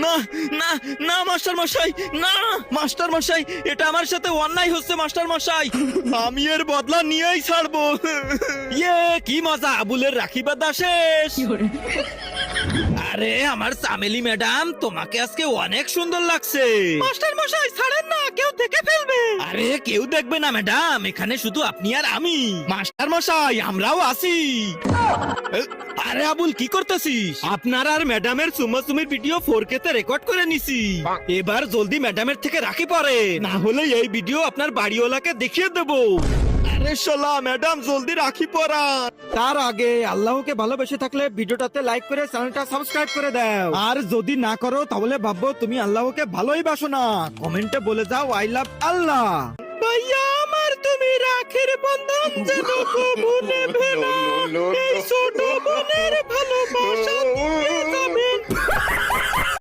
না না না মাস্টার মশাই, না মাস্টার মশাই, এটা আমার সাথে অন্যায় হচ্ছে মাস্টার মশাই। আমি এর বদলা নিয়েই ছাড়বো। ইয়ে কি মজা, আবুলের রাখি বাঁধা শেষ। আরে আমার চামেলি ম্যাডাম, তোমাকে আজকে অনেক সুন্দর লাগছে। মাস্টার মশাই ছাড়েন না, কেউ দেখে ফেলবে। আরে কেউ দেখবে না ম্যাডাম, এখানে শুধু আপনি আর আমি। মাস্টার মশাই আমরাও আছি। আরে আবুল কি করতেছিস? আপনার আর ম্যাডামের চুমাচুমির ভিডিও 4K তে রেকর্ড করে নিছি। এবার জলদি ম্যাডামের থেকে রাখি পরে, না হলে এই ভিডিও আপনার বাড়িওয়ালাকে দেখিয়ে দেবো। আরে শালা ম্যাডাম জলদি রাখি পরান। তার আগে আল্লাহকে ভালোবেসে থাকলে ভিডিওটাতে লাইক করে চ্যানেলটা সাবস্ক্রাইব করে দাও। আর যদি না করো তাহলে ভাববো তুমি আল্লাহকে ভালোই বাসো না। কমেন্টে বলে যাও আই লাভ আল্লাহ। ভাইয়া আমার তুমি রাখির বন্ধন যেন কবু নেবে না। এই ছোট বোনের ভালোবাসা দিয়ে